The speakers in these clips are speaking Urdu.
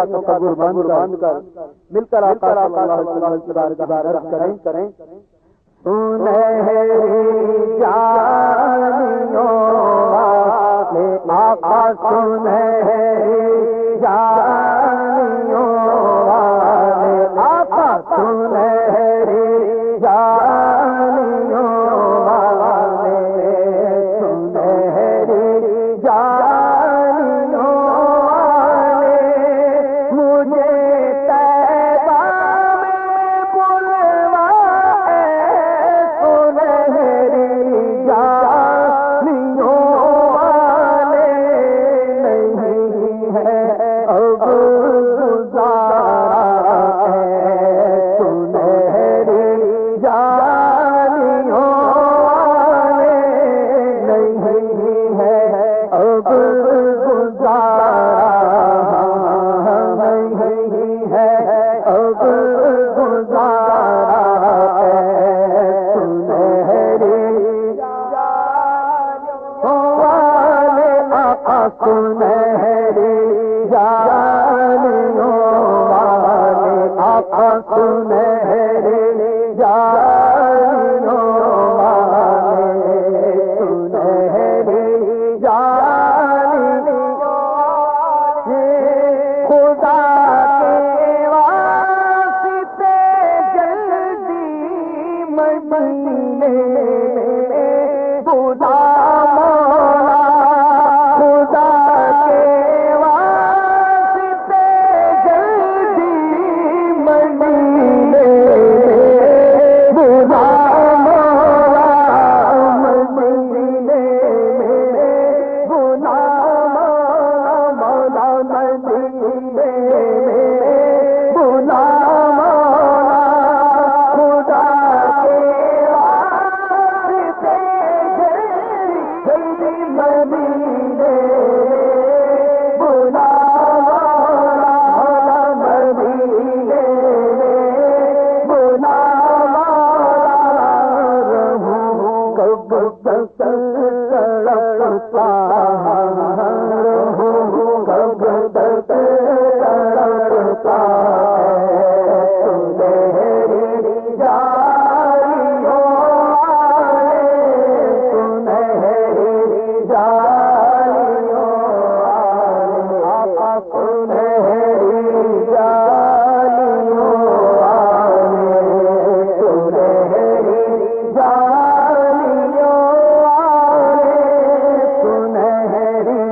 نفسوں کا قربان کر مل کر آقا صلی اللہ علیہ وسلم کی بارگاہ عرض کریں سنہری جانیوں والے آقا سنہری جانیوں والے آقا سنہری جانیوں والے سنہری جانیوں والے مجھے طیبہ میں بلوائے سنہری جانیوں والے نہیں ہے اب گزارا سنہری جانیوں والے نہیں ہے اب گزارا نہیں ہے اب گزارا سنہری جانیوں والے آقا سنہری جانیوں والے آقا سنہری جانیوں والے سنہری جانیوں خدا کے واسطے جلدی مدینے میں بلا مولا خدا کے واسطے جلدی مدینے میں بلا مولا مدینے میں بلا مولا مدینے میں بلا مولا خدا کے واسطے جلدی مدینے میں بلا مولا مدینے میں بلا مولا رہوں کب تک تڑپتا رہوں کب تک تڑپتا سنہری جانیوں والے سنہری جانیوں والے آقا سنہری جانیوں والے سنہری جانیوں والے سنہری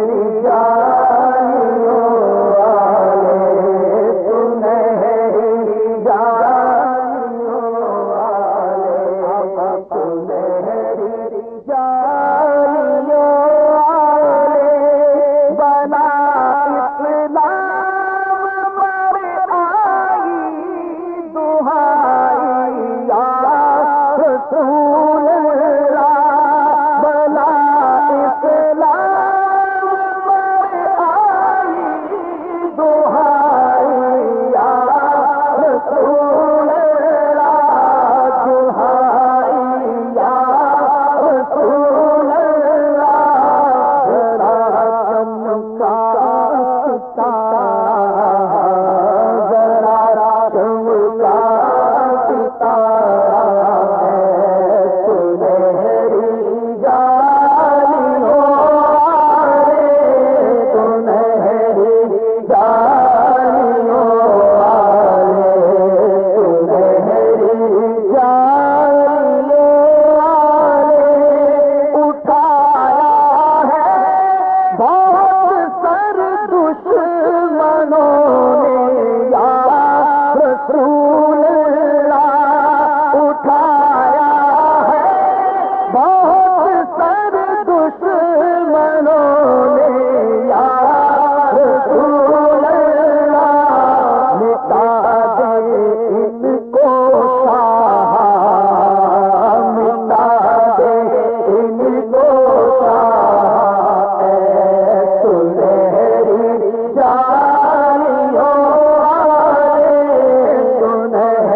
جانیوں والے سنہری جانیوں والے آقا سنہری جانیوں والے بنا اسلام پر آئی دہائی یا رسول اللہ بنا اسلام پر آئی دہائی یا رسول اللہ دہائی یا رسول اللہ ذرا چمکا ستارہ ذرا چمکا ستارہ سنہری جانیوں والے سنہری جانیوں والے سنہری جانیوں والے اٹھایا ہے بہت سر دشمنوں نے یا رسول اللہ اٹھایا ہے بہت سر دشمنوں نے یا رسول اللہ مٹا دے ان کو شاہ مٹا دے ان کو شاہ سنہری جانیوں والے سنہری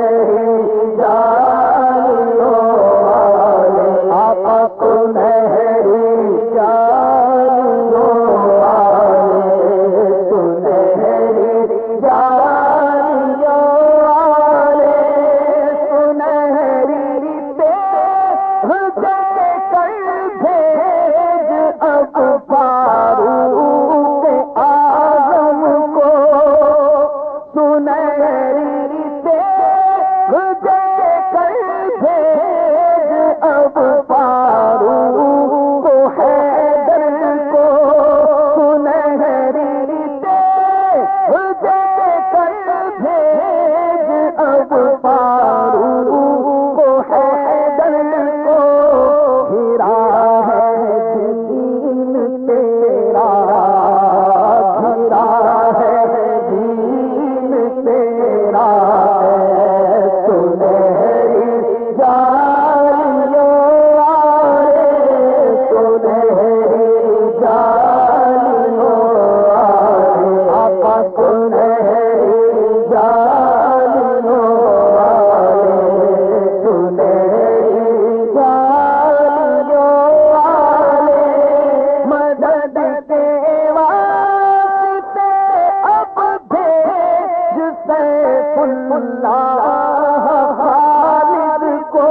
اللہ خالد کو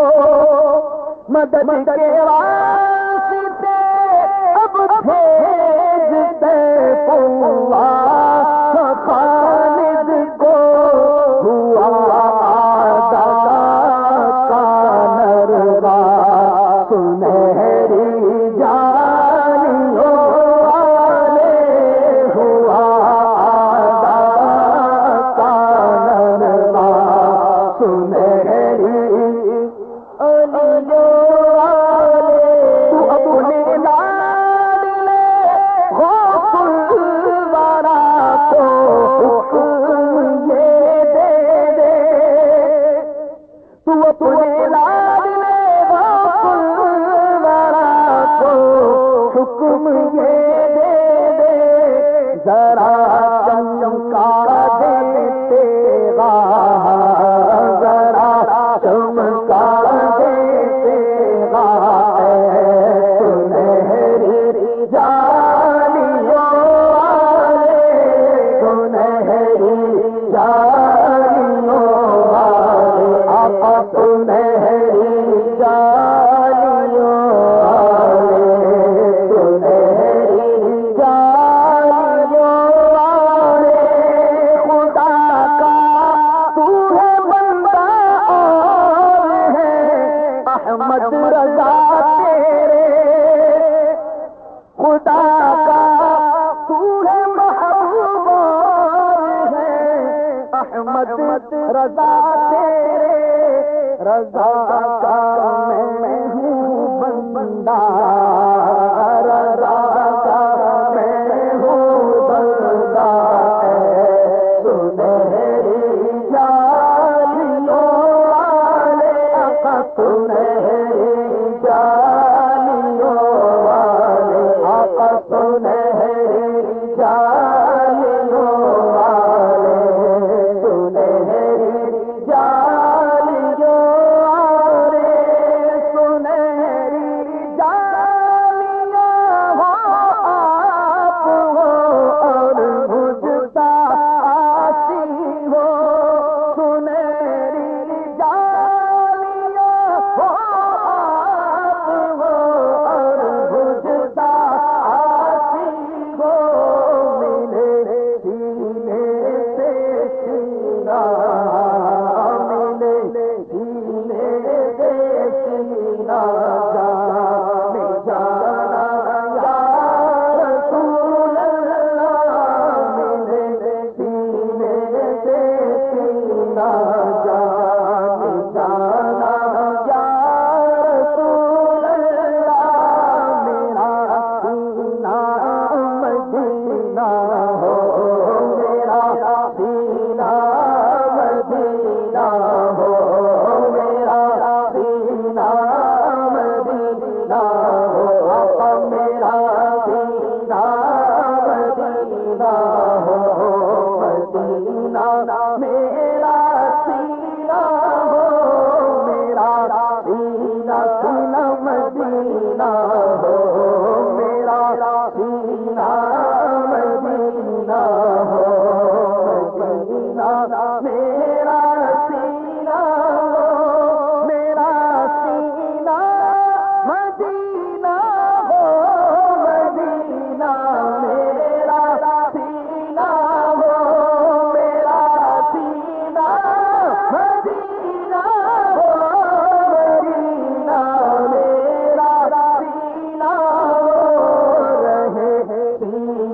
مدد کے واسطے اب بھیجتے اللہ خالد کو ہوا آدھا کا نروا سنہری جانیوں والے ہوا آدھا کا نروا سنہری علیوں والے تو اپنے لاڈلے غوث الورا کو حکم یہ دے دے تو اپنے لاڈلے غوث الورا کو حکم یہ دے دے ذرا چمکا دے تیرا ذرا چمکا دے تیرا سنہری جانیوں والے سنہری جانیوں والے آقا سنہری جانیوں والے سنہری جانیوں والے خدا کا تو ہے بندہ اور ہے احمد رضا تیرے خدا کا تو ہے محبوب اور ہے احمد رضا تیرے رضا کا میں ہوں بندہ رضا کا میں ہوں بندہ سنہری جانیوں والے آقا سنہری جانیوں والے آقا سنہری جانیوں والے سنہری جانیوں والے سنہری جانیاں ہو آپ ہو اور بجھتا آسی ہو سنہری جانیاں ہو آپ ہو اور بجھتا آسی ہو ملے سینے سے سینہ ملے سینے سے سینہ جان جانا یا رسول اللہ ملے سینے سے سینہ جان جانا یا رسول اللہ میرا سینہ مدینہ ہو میرا سینہ مدینہ ہو میرا سینہ مدینہ ہو آقا میرا سینہ مدینہ ہو مدینہ میرا سینہ ہو میرا سینہ سینہ مدینہ ہو میرا سینہ مدینہ ہو مدینہ میرا سینہ ہو میرا سینہ مدینہ ہو مدینہ میرا سینہ ہو میرا سینہ مدینہ ہو مدینہ میرا سینہ ہو رہے